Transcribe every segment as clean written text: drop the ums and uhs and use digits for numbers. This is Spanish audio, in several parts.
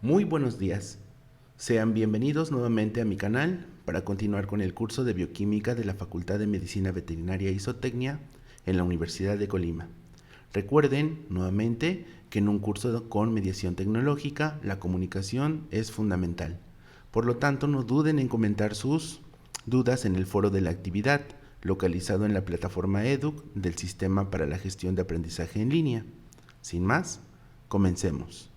Muy buenos días. Sean bienvenidos nuevamente a mi canal para continuar con el curso de Bioquímica de la Facultad de Medicina Veterinaria y Zootecnia en la Universidad de Colima. Recuerden nuevamente que en un curso con mediación tecnológica la comunicación es fundamental. Por lo tanto, no duden en comentar sus dudas en el foro de la actividad, localizado en la plataforma EDUC del Sistema para la Gestión de Aprendizaje en Línea. Sin más, comencemos.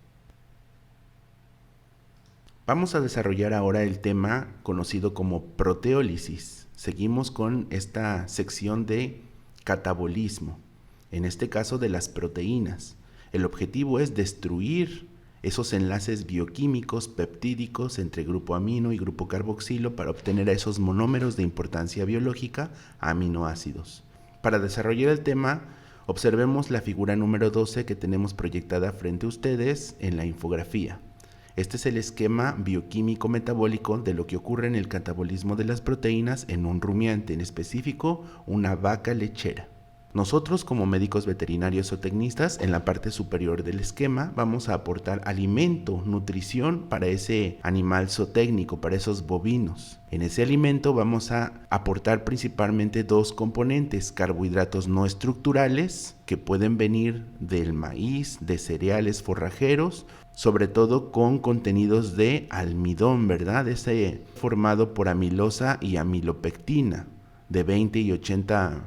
Vamos a desarrollar ahora el tema conocido como proteólisis. Seguimos con esta sección de catabolismo, en este caso de las proteínas. El objetivo es destruir esos enlaces bioquímicos peptídicos entre grupo amino y grupo carboxilo para obtener a esos monómeros de importancia biológica, aminoácidos. Para desarrollar el tema, observemos la figura número 12 que tenemos proyectada frente a ustedes en la infografía. Este es el esquema bioquímico metabólico de lo que ocurre en el catabolismo de las proteínas en un rumiante, en específico una vaca lechera. Nosotros, como médicos veterinarios o tecnistas, en la parte superior del esquema vamos a aportar alimento, nutrición para ese animal zootécnico, para esos bovinos. En ese alimento vamos a aportar principalmente dos componentes: carbohidratos no estructurales, que pueden venir del maíz, de cereales forrajeros, sobre todo con contenidos de almidón, ¿verdad? Formado por amilosa y amilopectina, de 20 y 80%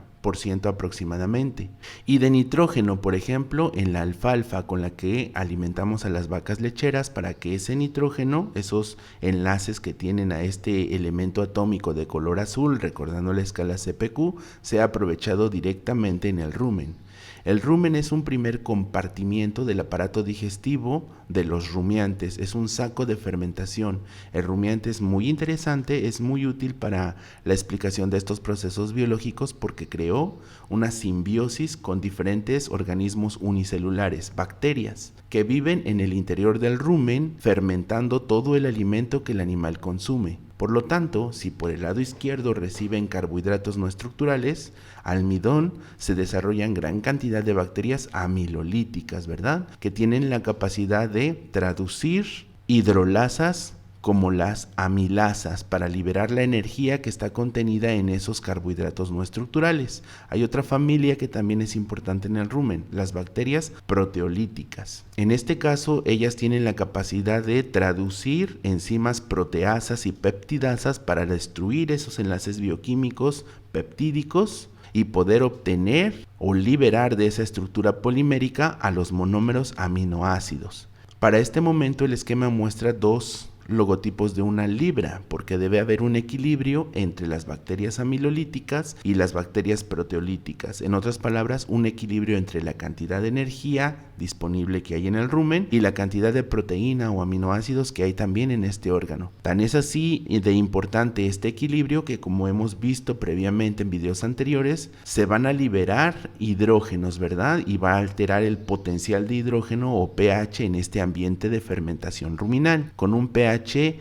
aproximadamente, y de nitrógeno, por ejemplo, en la alfalfa con la que alimentamos a las vacas lecheras, para que ese nitrógeno, esos enlaces que tienen a este elemento atómico de color azul, recordando la escala CPQ, sea aprovechado directamente en el rumen. El rumen es un primer compartimiento del aparato digestivo de los rumiantes, es un saco de fermentación. El rumiante es muy interesante, es muy útil para la explicación de estos procesos biológicos porque creó una simbiosis con diferentes organismos unicelulares, bacterias, que viven en el interior del rumen fermentando todo el alimento que el animal consume. Por lo tanto, si por el lado izquierdo reciben carbohidratos no estructurales, almidón, se desarrollan gran cantidad de bacterias amilolíticas, ¿verdad? Que tienen la capacidad de traducir hidrolasas como las amilasas para liberar la energía que está contenida en esos carbohidratos no estructurales. Hay otra familia que también es importante en el rumen, las bacterias proteolíticas. En este caso, ellas tienen la capacidad de traducir enzimas proteasas y peptidasas para destruir esos enlaces bioquímicos peptídicos y poder obtener o liberar de esa estructura polimérica a los monómeros aminoácidos. Para este momento el esquema muestra dos logotipos de una libra, porque debe haber un equilibrio entre las bacterias amilolíticas y las bacterias proteolíticas. En otras palabras, un equilibrio entre la cantidad de energía disponible que hay en el rumen y la cantidad de proteína o aminoácidos que hay también en este órgano. Tan es así de importante este equilibrio que, como hemos visto previamente en videos anteriores, se van a liberar hidrógenos, ¿verdad? Y va a alterar el potencial de hidrógeno o pH en este ambiente de fermentación ruminal. Con un pH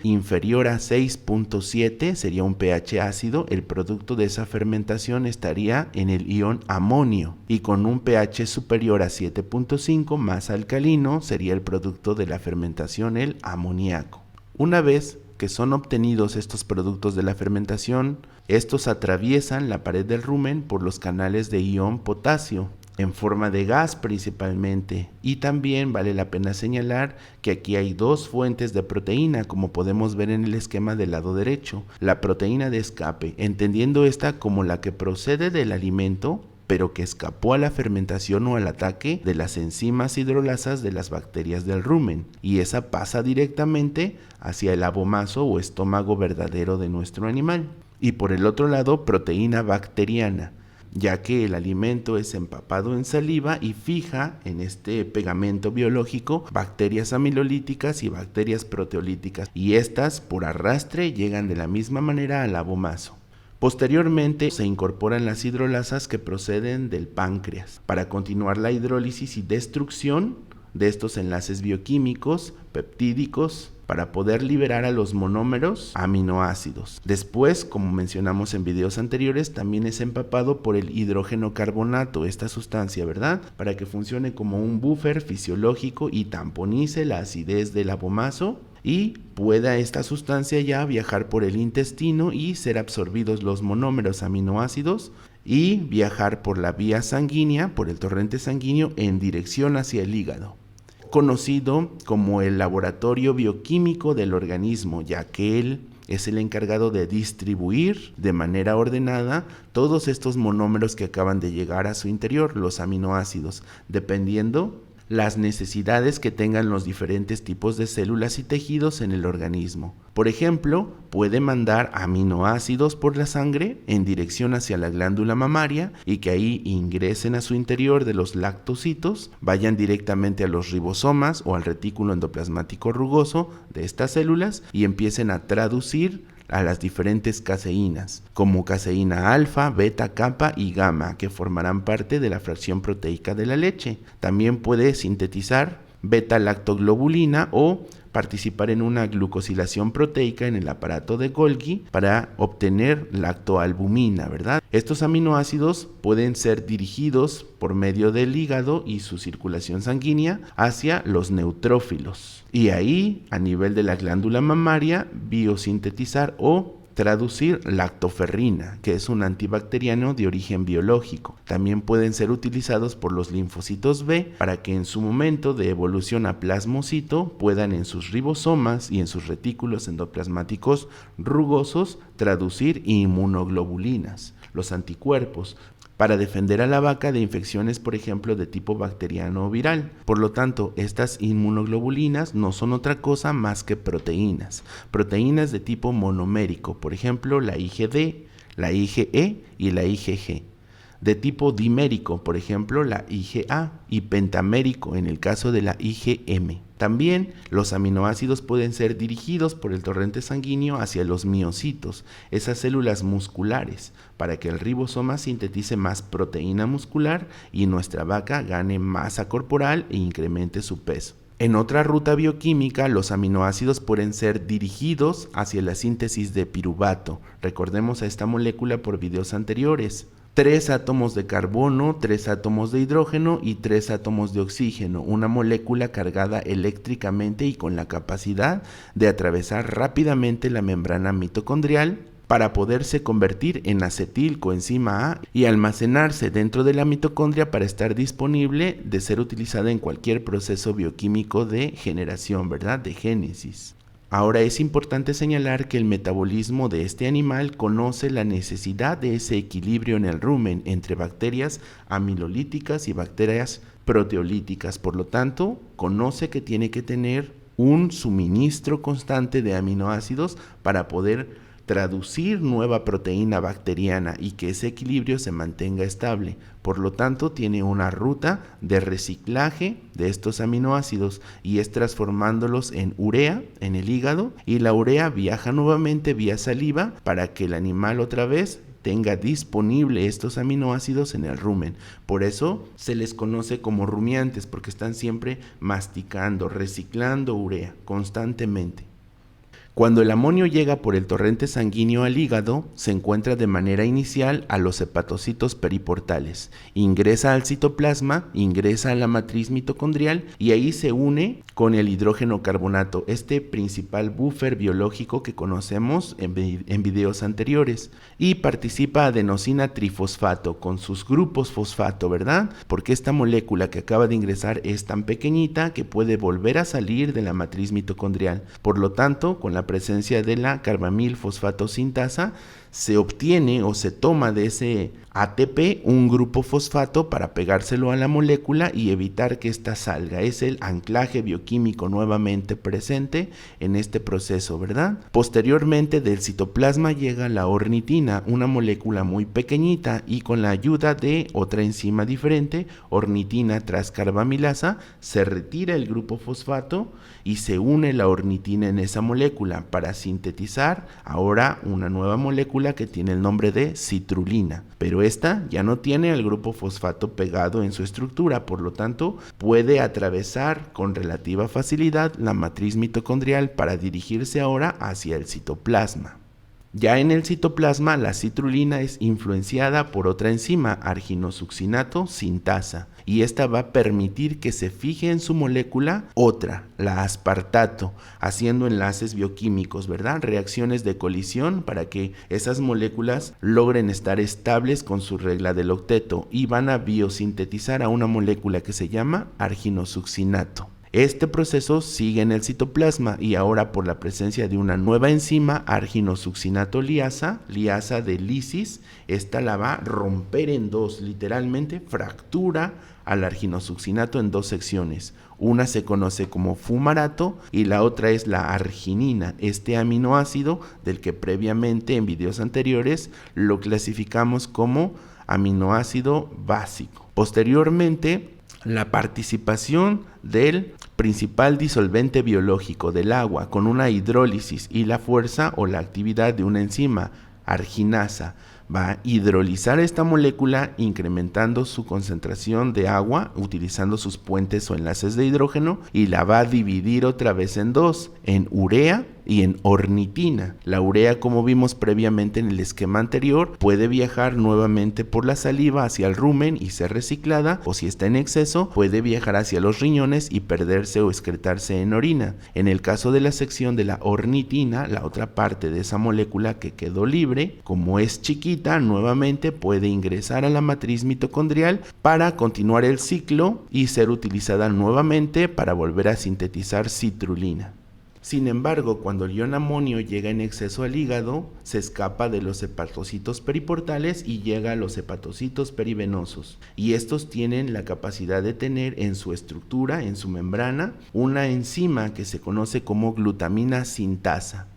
inferior a 6.7 sería un pH ácido, el producto de esa fermentación estaría en el ion amonio, y con un pH superior a 7.5 más alcalino sería el producto de la fermentación, el amoníaco. Una vez que son obtenidos estos productos de la fermentación, estos atraviesan la pared del rumen por los canales de ion potasio, en forma de gas principalmente, y también vale la pena señalar que aquí hay dos fuentes de proteína, como podemos ver en el esquema del lado derecho: la proteína de escape, entendiendo esta como la que procede del alimento pero que escapó a la fermentación o al ataque de las enzimas hidrolasas de las bacterias del rumen, y esa pasa directamente hacia el abomaso o estómago verdadero de nuestro animal. Y por el otro lado, proteína bacteriana, ya que el alimento es empapado en saliva y fija en este pegamento biológico bacterias amilolíticas y bacterias proteolíticas, y estas por arrastre llegan de la misma manera al abomaso. Posteriormente se incorporan las hidrolasas que proceden del páncreas para continuar la hidrólisis y destrucción de estos enlaces bioquímicos peptídicos para poder liberar a los monómeros aminoácidos. Después, como mencionamos en videos anteriores, también es empapado por el hidrógeno carbonato, esta sustancia, ¿verdad? Para que funcione como un buffer fisiológico y tamponice la acidez del abomazo y pueda esta sustancia ya viajar por el intestino y ser absorbidos los monómeros aminoácidos y viajar por la vía sanguínea, por el torrente sanguíneo, en dirección hacia el hígado, conocido como el laboratorio bioquímico del organismo, ya que él es el encargado de distribuir de manera ordenada todos estos monómeros que acaban de llegar a su interior, los aminoácidos, dependiendo las necesidades que tengan los diferentes tipos de células y tejidos en el organismo. Por ejemplo, puede mandar aminoácidos por la sangre en dirección hacia la glándula mamaria y que ahí ingresen a su interior de los lactocitos, vayan directamente a los ribosomas o al retículo endoplasmático rugoso de estas células y empiecen a traducir a las diferentes caseínas, como caseína alfa, beta, kappa y gamma, que formarán parte de la fracción proteica de la leche. También puede sintetizar beta-lactoglobulina o participar en una glucosilación proteica en el aparato de Golgi para obtener lactoalbumina, ¿verdad? Estos aminoácidos pueden ser dirigidos por medio del hígado y su circulación sanguínea hacia los neutrófilos. Y ahí, a nivel de la glándula mamaria, biosintetizar o traducir lactoferrina, que es un antibacteriano de origen biológico. También pueden ser utilizados por los linfocitos B para que en su momento de evolución a plasmocito puedan en sus ribosomas y en sus retículos endoplasmáticos rugosos traducir inmunoglobulinas, los anticuerpos, para defender a la vaca de infecciones, por ejemplo, de tipo bacteriano o viral. Por lo tanto, estas inmunoglobulinas no son otra cosa más que proteínas de tipo monomérico, por ejemplo, la IgD, la IgE y la IgG. De tipo dimérico, por ejemplo, la IgA, y pentamérico en el caso de la IgM. También los aminoácidos pueden ser dirigidos por el torrente sanguíneo hacia los miocitos, esas células musculares, para que el ribosoma sintetice más proteína muscular y nuestra vaca gane masa corporal e incremente su peso. En otra ruta bioquímica, los aminoácidos pueden ser dirigidos hacia la síntesis de piruvato. Recordemos a esta molécula por videos anteriores. 3 átomos de carbono, 3 átomos de hidrógeno y 3 átomos de oxígeno, una molécula cargada eléctricamente y con la capacidad de atravesar rápidamente la membrana mitocondrial para poderse convertir en acetilcoenzima A y almacenarse dentro de la mitocondria para estar disponible de ser utilizada en cualquier proceso bioquímico de generación, ¿verdad? De génesis. Ahora es importante señalar que el metabolismo de este animal conoce la necesidad de ese equilibrio en el rumen entre bacterias amilolíticas y bacterias proteolíticas. Por lo tanto, conoce que tiene que tener un suministro constante de aminoácidos para poder traducir nueva proteína bacteriana y que ese equilibrio se mantenga estable. Por lo tanto, tiene una ruta de reciclaje de estos aminoácidos y es transformándolos en urea en el hígado, y la urea viaja nuevamente vía saliva para que el animal otra vez tenga disponible estos aminoácidos en el rumen. Por eso se les conoce como rumiantes, porque están siempre masticando, reciclando urea constantemente. Cuando el amonio llega por el torrente sanguíneo al hígado, se encuentra de manera inicial a los hepatocitos periportales, ingresa al citoplasma, ingresa a la matriz mitocondrial y ahí se une con el hidrógeno carbonato, este principal buffer biológico que conocemos en videos anteriores, y participa adenosina trifosfato con sus grupos fosfato, ¿verdad? Porque esta molécula que acaba de ingresar es tan pequeñita que puede volver a salir de la matriz mitocondrial. Por lo tanto, con la presencia de la carbamil fosfato sintasa, se obtiene o se toma de ese ATP un grupo fosfato para pegárselo a la molécula y evitar que ésta salga. Es el anclaje bioquímico nuevamente presente en este proceso, ¿verdad? Posteriormente del citoplasma llega la ornitina, una molécula muy pequeñita, y con la ayuda de otra enzima diferente, ornitina transcarbamilasa, se retira el grupo fosfato y se une la ornitina en esa molécula. molécula para sintetizar ahora una nueva molécula que tiene el nombre de citrulina, pero esta ya no tiene el grupo fosfato pegado en su estructura, por lo tanto puede atravesar con relativa facilidad la matriz mitocondrial para dirigirse ahora hacia el citoplasma. Ya en el citoplasma, la citrulina es influenciada por otra enzima, arginosuccinato sintasa, y esta va a permitir que se fije en su molécula otra, la aspartato, haciendo enlaces bioquímicos, ¿verdad? Reacciones de colisión para que esas moléculas logren estar estables con su regla del octeto y van a biosintetizar a una molécula que se llama arginosuccinato. Este proceso sigue en el citoplasma y ahora por la presencia de una nueva enzima, arginosuccinato liasa de lisis, esta la va a romper en dos, literalmente fractura al arginosuccinato en dos secciones. Una se conoce como fumarato y la otra es la arginina, este aminoácido del que previamente en videos anteriores lo clasificamos como aminoácido básico. Posteriormente, la participación del principal disolvente biológico del agua con una hidrólisis y la fuerza o la actividad de una enzima arginasa va a hidrolizar esta molécula incrementando su concentración de agua utilizando sus puentes o enlaces de hidrógeno y la va a dividir otra vez en dos, en urea y en ornitina. La urea, como vimos previamente en el esquema anterior, puede viajar nuevamente por la saliva hacia el rumen y ser reciclada, o si está en exceso, puede viajar hacia los riñones y perderse o excretarse en orina. En el caso de la sección de la ornitina, la otra parte de esa molécula que quedó libre, como es chiquita, nuevamente puede ingresar a la matriz mitocondrial para continuar el ciclo y ser utilizada nuevamente para volver a sintetizar citrulina. Sin embargo, cuando el ion amonio llega en exceso al hígado, se escapa de los hepatocitos periportales y llega a los hepatocitos perivenosos. Y estos tienen la capacidad de tener en su estructura, en su membrana, una enzima que se conoce como glutamina sintasa.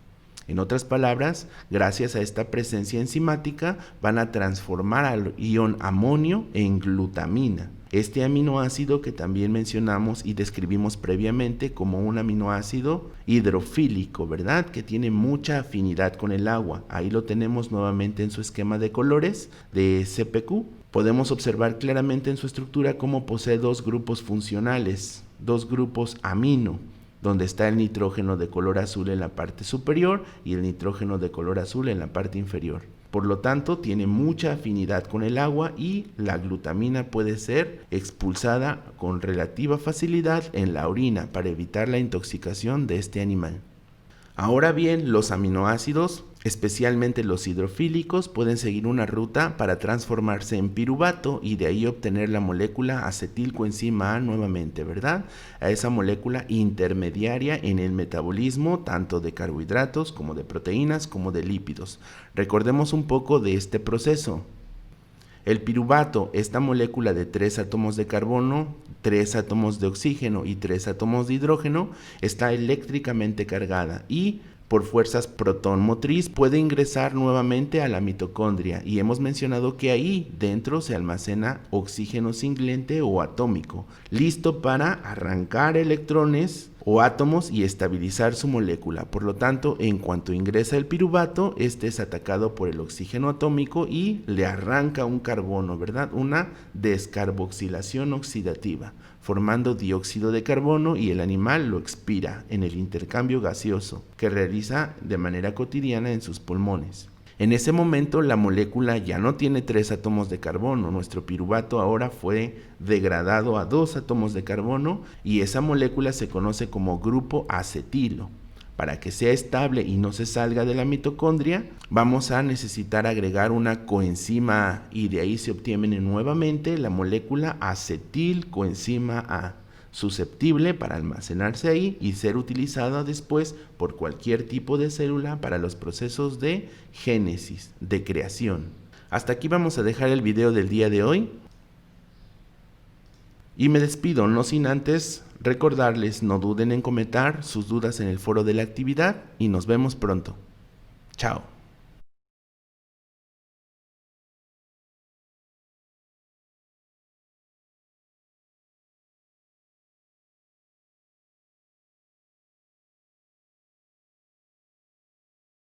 En otras palabras, gracias a esta presencia enzimática, van a transformar al ion amonio en glutamina. Este aminoácido que también mencionamos y describimos previamente como un aminoácido hidrofílico, ¿verdad? Que tiene mucha afinidad con el agua. Ahí lo tenemos nuevamente en su esquema de colores de CPQ. Podemos observar claramente en su estructura cómo posee dos grupos funcionales, dos grupos amino, donde está el nitrógeno de color azul en la parte superior y el nitrógeno de color azul en la parte inferior. Por lo tanto, tiene mucha afinidad con el agua y la glutamina puede ser expulsada con relativa facilidad en la orina para evitar la intoxicación de este animal. Ahora bien, los aminoácidos, especialmente los hidrofílicos, pueden seguir una ruta para transformarse en piruvato y de ahí obtener la molécula acetilcoenzima A nuevamente, ¿verdad? A esa molécula intermediaria en el metabolismo tanto de carbohidratos como de proteínas como de lípidos. Recordemos un poco de este proceso. El piruvato, esta molécula de 3 átomos de carbono, 3 átomos de oxígeno y 3 átomos de hidrógeno, está eléctricamente cargada y por fuerzas protón motriz puede ingresar nuevamente a la mitocondria y hemos mencionado que ahí dentro se almacena oxígeno singlente o atómico, listo para arrancar electrones o átomos y estabilizar su molécula. Por lo tanto, en cuanto ingresa el piruvato, este es atacado por el oxígeno atómico y le arranca un carbono, ¿verdad? Una descarboxilación oxidativa, formando dióxido de carbono y el animal lo expira en el intercambio gaseoso que realiza de manera cotidiana en sus pulmones. En ese momento la molécula ya no tiene 3 átomos de carbono, nuestro piruvato ahora fue degradado a 2 átomos de carbono y esa molécula se conoce como grupo acetilo. Para que sea estable y no se salga de la mitocondria, vamos a necesitar agregar una coenzima A y de ahí se obtiene nuevamente la molécula acetilcoenzima A, susceptible para almacenarse ahí y ser utilizada después por cualquier tipo de célula para los procesos de génesis, de creación. Hasta aquí vamos a dejar el video del día de hoy. Y me despido, no sin antes recordarles, no duden en comentar sus dudas en el foro de la actividad y nos vemos pronto. Chao.